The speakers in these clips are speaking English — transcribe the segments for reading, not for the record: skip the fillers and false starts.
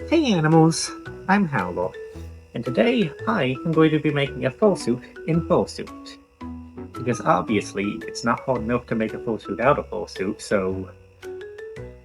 Hey animals, I'm Howler, and today I am going to be making a fursuit in Fursuit. Because obviously it's not hard enough to make a fursuit out of fursuit, so I'm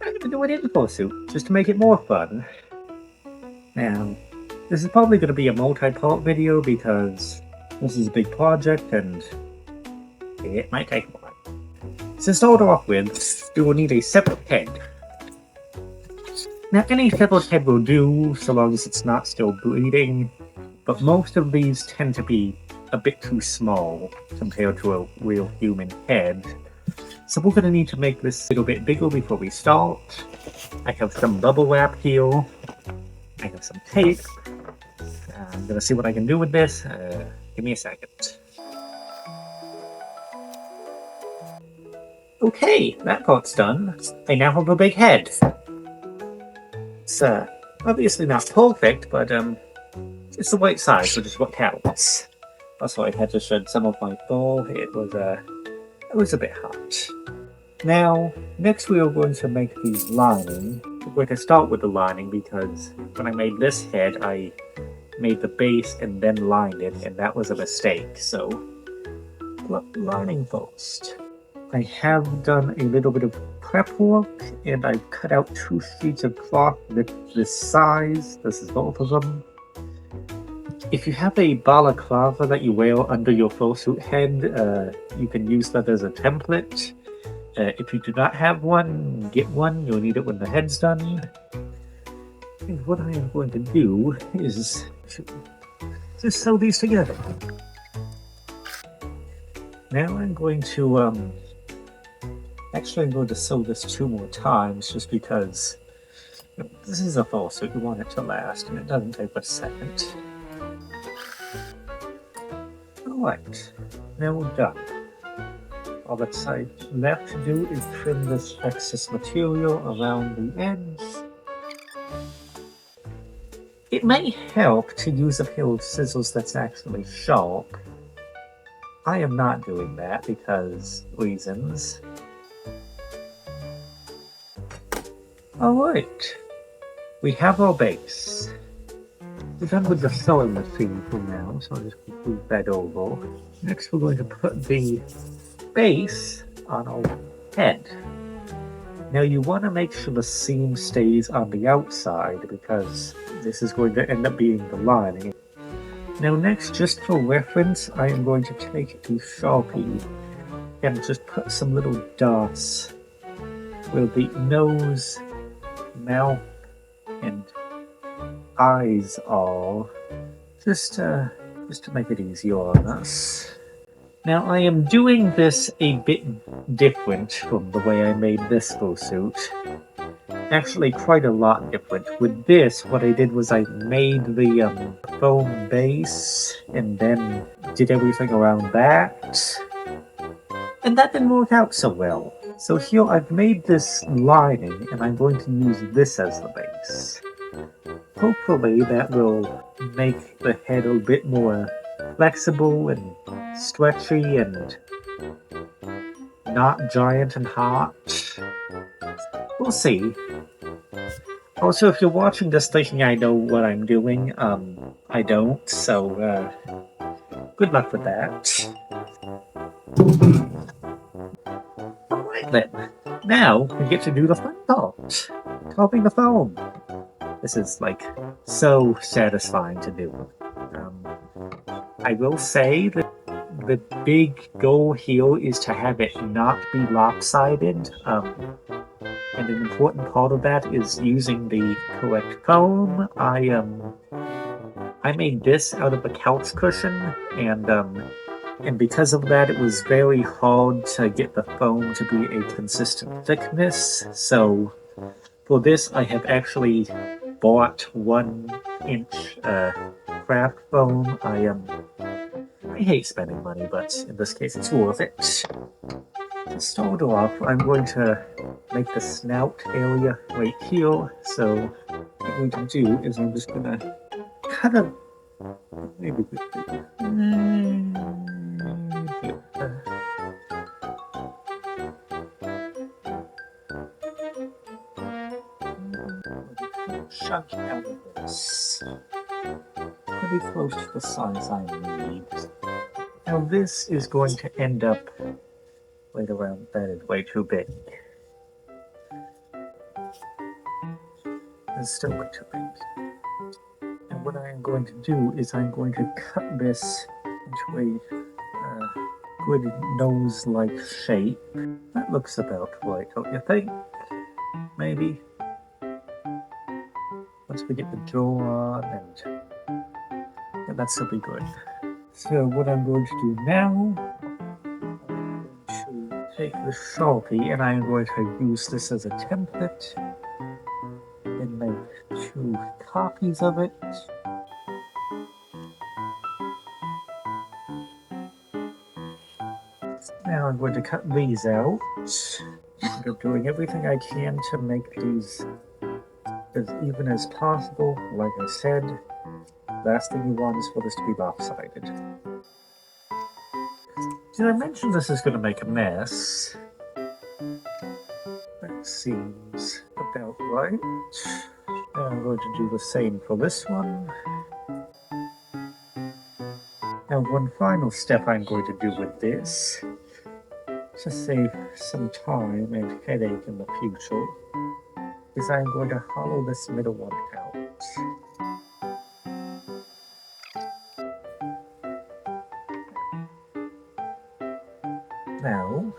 going to do it in Fursuit, just to make it more fun. Now, this is probably going to be a multi-part video because this is a big project and it might take a while. To start off with, we will need a separate head. Now, any separate head will do, so long as it's not still bleeding, but most of these tend to be a bit too small compared to a real human head. So we're going to need to make this a little bit bigger before we start. I have some bubble wrap here. I have some tape. I'm going to see what I can do with this. Give me a second. Okay, that part's done. I now have a big head. It's obviously not perfect, but it's the right size, which is what counts. Also, I had to shed some of my fur. It was a bit hot. Now, next we are going to make the lining. We're going to start with the lining because when I made this head, I made the base and then lined it, and that was a mistake. So, lining first. I have done a little bit of prep work, and I've cut out 2 sheets of cloth this size. This is both of them. If you have a balaclava that you wear under your fursuit head, you can use that as a template. If you do not have one, get one. You'll need it when the head's done. And what I am going to do is just sew these together. Now I'm going to actually, I'm going to sew this 2 more times just because this is a fursuit. You want it to last, and it doesn't take a second. Alright, now we're done. All that's left to do is trim this excess material around the edge. It may help to use a pair of scissors that's actually sharp. I am not doing that because reasons. Alright, we have our base. We're done with the sewing machine for now, so I'll just move that over. Next we're going to put the base on our head. Now you want to make sure the seam stays on the outside because this is going to end up being the lining. Now next, just for reference, I am going to take a Sharpie and just put some little dots where the nose, mouth, and eyes are, just to make it easier on us. Now I am doing this a bit different from the way I made this fursuit. Actually quite a lot different. With this, what I did was I made the foam base and then did everything around that. And that didn't work out so well. So here I've made this lining and I'm going to use this as the base. Hopefully that will make the head a bit more flexible and stretchy and not giant and hot. We'll see. Also, if you're watching this thinking I know what I'm doing, I don't, so good luck with that. Alright then, now we get to do the fun part, topping the foam. This is, like, so satisfying to do. I will say that the big goal here is to have it not be lopsided, and an important part of that is using the correct foam. I made this out of a couch cushion, and because of that, it was very hard to get the foam to be a consistent thickness. So for this, I have actually bought 1-inch craft foam. I hate spending money, but in this case, it's worth it. To start off, I'm going to make the snout area right here. So what I'm going to do is I'm just going to cut a maybe chunk out of this. Pretty close to the size I need. Now this is going to end up right around, that is way too big. It's still way too big. And what I am going to do is I'm going to cut this into a good nose-like shape. That looks about right, don't you think? Maybe. Once we get the jaw on, and that should be good. So what I'm going to do now, I'm going to take the Sharpie and I'm going to use this as a template and make 2 copies of it. Now I'm going to cut these out. I'm doing everything I can to make these as even as possible. Like I said, last thing you want is for this to be lopsided. Did I mention this is going to make a mess? That seems about right. Now I'm going to do the same for this one. Now one final step I'm going to do with this, to save some time and headache in the future, is I'm going to hollow this middle one out. Now,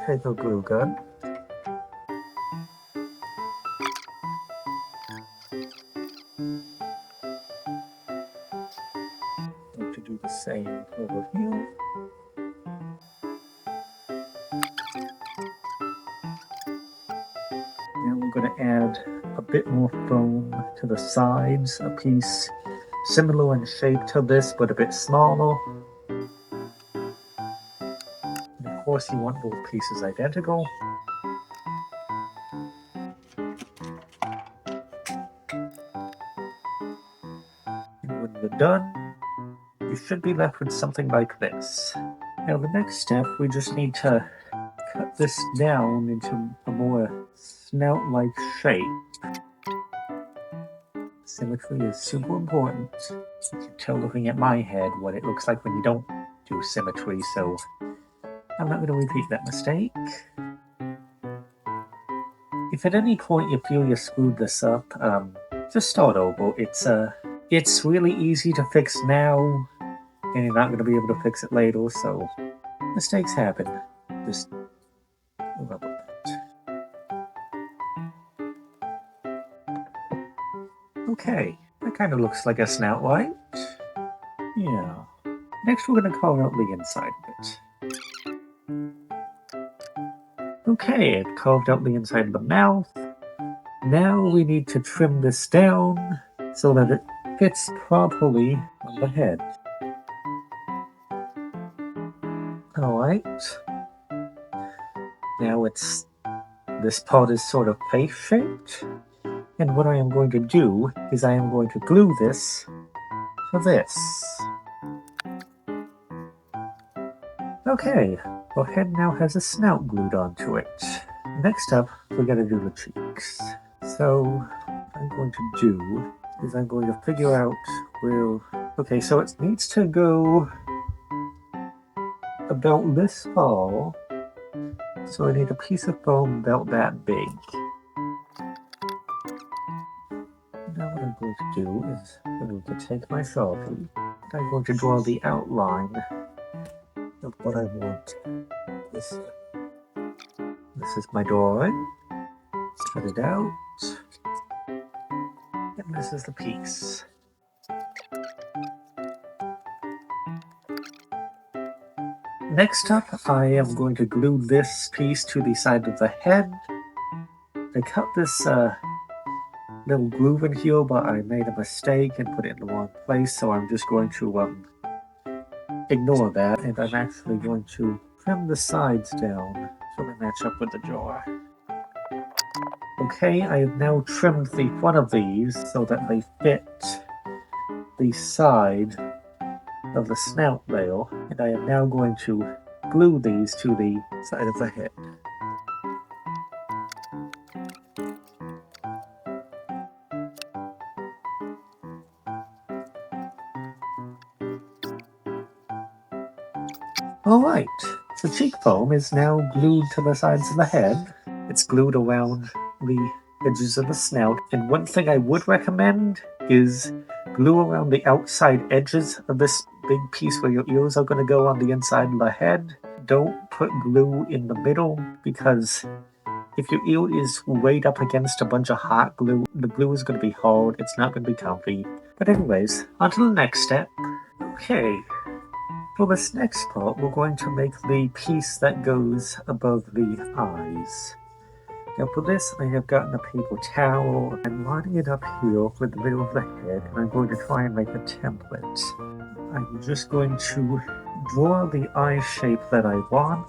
take a glue gun. Going to do the same over here. Now we're going to add a bit more foam to the sides, a piece similar in shape to this, but a bit smaller. And of course you want both pieces identical. And when you're done, you should be left with something like this. Now the next step, we just need to cut this down into a more snout-like shape. Symmetry is super important. You can tell looking at my head what it looks like when you don't do symmetry, so I'm not going to repeat that mistake. If at any point you feel you screwed this up, just start over. It's really easy to fix now, and you're not going to be able to fix it later, so mistakes happen. Just remember that. Okay, that kind of looks like a snout, right? Yeah. Next we're going to carve out the inside of it. Okay, I've carved out the inside of the mouth. Now we need to trim this down so that it fits properly on the head. Alright. Now this part is sort of face-shaped. And what I am going to do is I am going to glue this to this. Okay, our head now has a snout glued onto it. Next up, we're going to do the cheeks. So, what I'm going to do is I'm going to figure out where... Okay, so it needs to go about this far. So I need a piece of foam about that big. Now what I'm going to do is I'm going to take my Sharpie. I'm going to draw the outline of what I want. This is my drawing. Cut it out. And this is the piece. Next up, I am going to glue this piece to the side of the head. I cut this little groove in here, but I made a mistake and put it in the wrong place, so I'm just going to ignore that, and I'm actually going to trim the sides down so they match up with the jaw. Okay, I have now trimmed the front of these so that they fit the side of the snout there, and I am now going to glue these to the side of the head. Alright, the cheek foam is now glued to the sides of the head. It's glued around the edges of the snout. And one thing I would recommend is glue around the outside edges of this big piece where your ears are going to go on the inside of the head. Don't put glue in the middle, because if your ear is weighed up against a bunch of hot glue, the glue is going to be hard. It's not going to be comfy. But anyways, on to the next step. Okay. For this next part, we're going to make the piece that goes above the eyes. Now for this, I have gotten a paper towel. I'm lining it up here with the middle of the head, and I'm going to try and make a template. I'm just going to draw the eye shape that I want.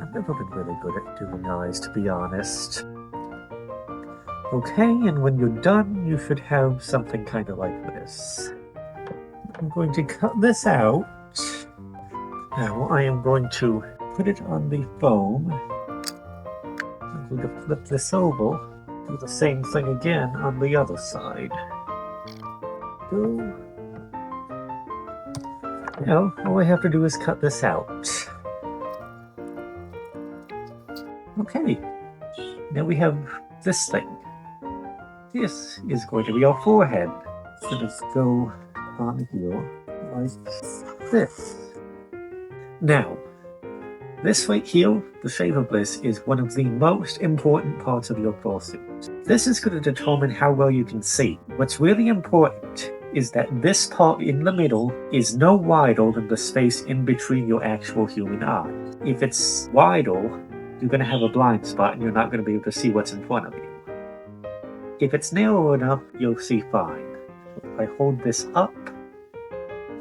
I've never been really good at doing eyes, to be honest. Okay, and when you're done, you should have something kind of like this. I'm going to cut this out. Now I am going to put it on the foam. I'm going to flip this over, do the same thing again on the other side. Go. Now all I have to do is cut this out. Okay, now we have this thing. This is going to be our forehead. So let's go on here like this. Now, this right here, the shape of this, is one of the most important parts of your fursuit. This is going to determine how well you can see. What's really important is that this part in the middle is no wider than the space in between your actual human eye. If it's wider, you're going to have a blind spot and you're not going to be able to see what's in front of you. If it's narrow enough, you'll see fine. If I hold this up,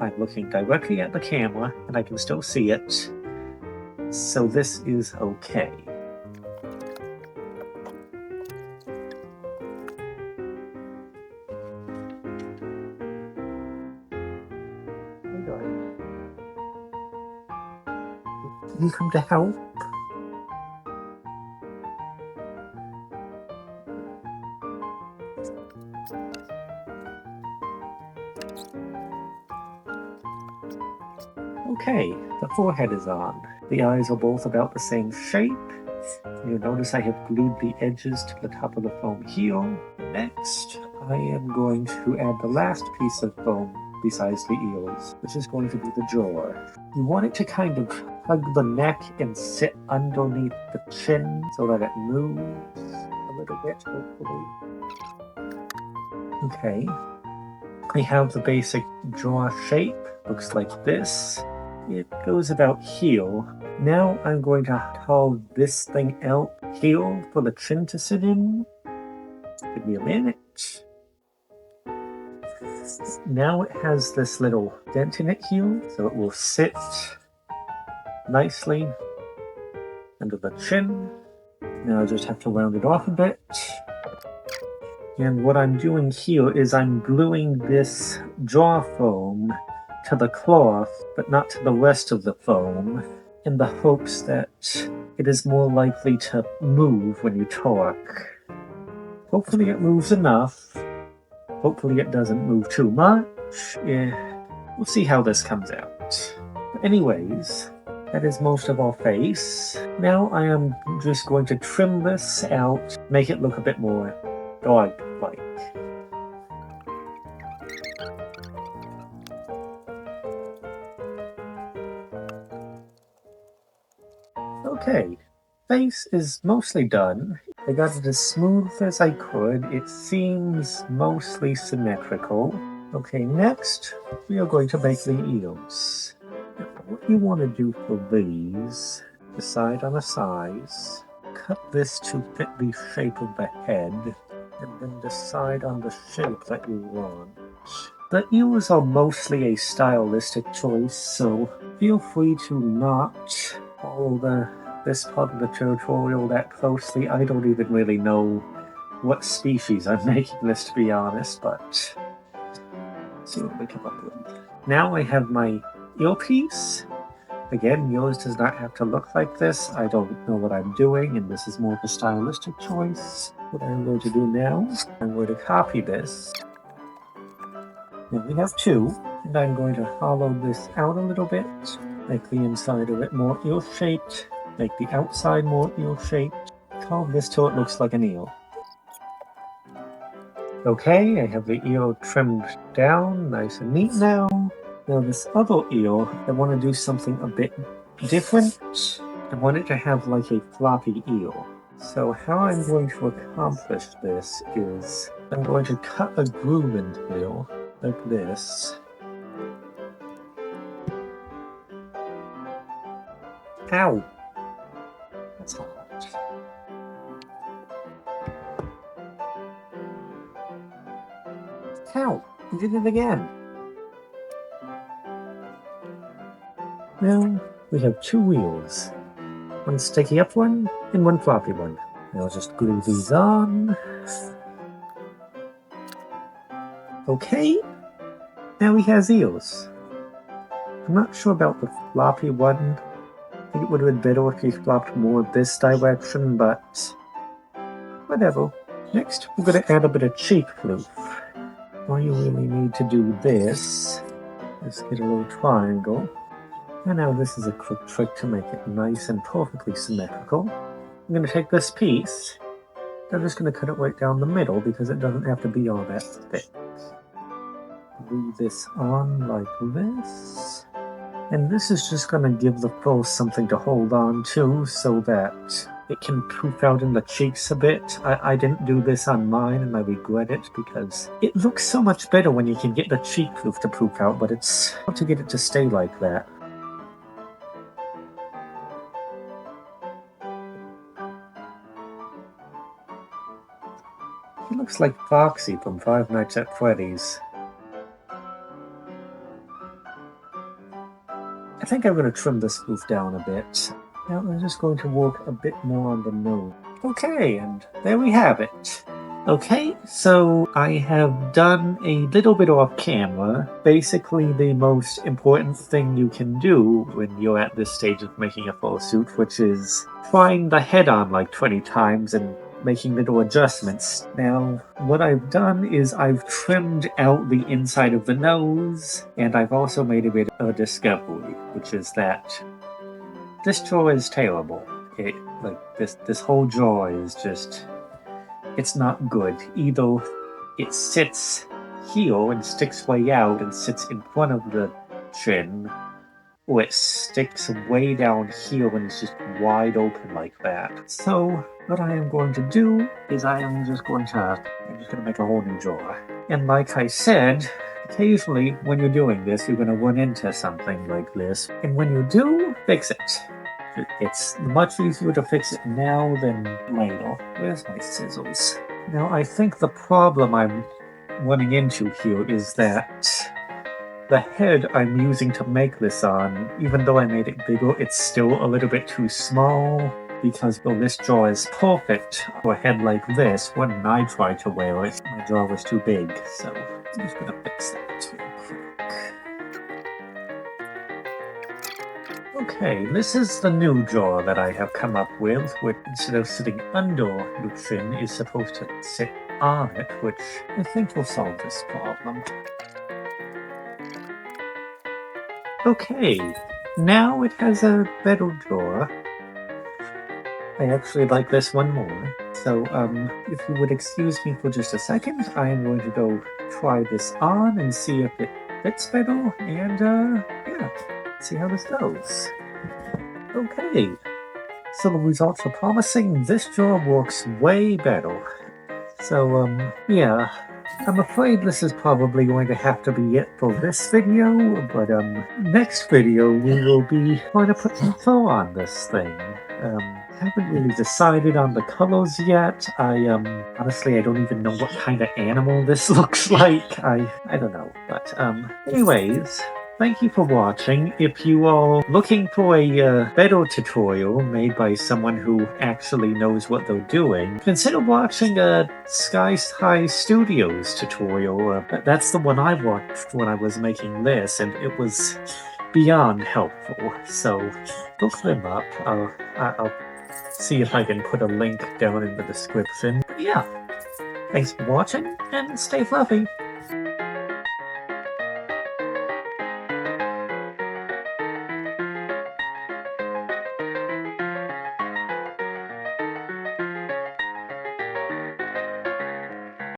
I'm looking directly at the camera and I can still see it, so this is okay. Can you come to help? Okay, the forehead is on. The eyes are both about the same shape. You'll notice I have glued the edges to the top of the foam here. Next, I am going to add the last piece of foam besides the ears, which is going to be the jaw. You want it to kind of hug the neck and sit underneath the chin so that it moves a little bit, hopefully. Okay, I have the basic jaw shape. Looks like this. It goes about here. Now I'm going to hold this thing out here for the chin to sit in. Give me a minute. Now it has this little dent in it here, so it will sit nicely under the chin. Now I just have to round it off a bit. And what I'm doing here is I'm gluing this jaw foam to the cloth, but not to the rest of the foam, in the hopes that it is more likely to move when you talk. Hopefully it moves enough. Hopefully it doesn't move too much. We'll see how this comes out. But anyways, that is most of our face. Now I am just going to trim this out, make it look a bit more dog-like. Okay, face is mostly done. I got it as smooth as I could. It seems mostly symmetrical. Okay, next we are going to make the ears. Now, what you want to do for these, decide on a size, cut this to fit the shape of the head, and then decide on the shape that you want. The ears are mostly a stylistic choice, so feel free to not follow this part of the tutorial that closely. I don't even really know what species I'm making this, to be honest, but let's see what we come up with. Now I have my earpiece. Again, yours does not have to look like this. I don't know what I'm doing, and this is more of a stylistic choice. What I'm going to do now, I'm going to copy this. Now we have two, and I'm going to hollow this out a little bit Make the inside of it more eel-shaped. Make the outside more eel-shaped. Call this till it looks like an eel. Okay, I have the eel trimmed down, nice and neat now. Now this other eel, I want to do something a bit different. I want it to have like a floppy eel. So how I'm going to accomplish this is I'm going to cut a groove into the eel like this. Ow! That's hard. Ow! I did it again! Now we have two wheels. One sticky up one and one floppy one. Now I'll just glue these on. Okay, now he has eels. I'm not sure about the floppy one. I think it would have been better if he flopped more this direction, but whatever. Next, we're going to add a bit of cheek floof. All you really need to do this is get a little triangle. And now this is a quick trick to make it nice and perfectly symmetrical. I'm going to take this piece, I'm just going to cut it right down the middle because it doesn't have to be all that thick. Glue this on like this. And this is just going to give the fur something to hold on to so that it can poof out in the cheeks a bit. I didn't do this on mine and I regret it because it looks so much better when you can get the cheek floof to poof out, but it's hard to get it to stay like that. He looks like Foxy from Five Nights at Freddy's. I think I'm going to trim this floof down a bit. Now I'm just going to work a bit more on the nose. Okay, and there we have it. Okay, so I have done a little bit off camera. Basically the most important thing you can do when you're at this stage of making a fursuit, which is trying the head on like 20 times and making little adjustments. Now, what I've done is I've trimmed out the inside of the nose, and I've also made a bit of a discovery, which is that this jaw is terrible. This whole jaw is just, it's not good. Either it sits here and sticks way out and sits in front of the chin, or it sticks way down here and it's just wide open like that. So what I am going to do is I'm just going to make a whole new jaw. And like I said, occasionally when you're doing this, you're going to run into something like this. And when you do, fix it. It's much easier to fix it now than later. Where's my scissors? Now I think the problem I'm running into here is that the head I'm using to make this on, even though I made it bigger, it's still a little bit too small, because though this jaw is perfect for a head like this, when I tried to wear it, my jaw was too big, so I'm just gonna fix that real quick. Okay, this is the new jaw that I have come up with, which instead of sitting under the chin is supposed to sit on it, which I think will solve this problem. Okay, now it has a better jaw. I actually like this one more. So, if you would excuse me for just a second, I am going to go try this on and see if it fits better, and, yeah, see how this goes. Okay, so the results are promising. This jaw works way better. So, yeah. I'm afraid this is probably going to have to be it for this video, but next video we will be trying to put some fur on this thing. Haven't really decided on the colors yet. Honestly, I don't even know what kind of animal this looks like. I don't know, but anyways, thank you for watching. If you are looking for a better tutorial made by someone who actually knows what they're doing, consider watching a Sky High Studios tutorial. That's the one I watched when I was making this, and it was beyond helpful. So look them up. I'll see if I can put a link down in the description. But yeah, thanks for watching, and stay fluffy!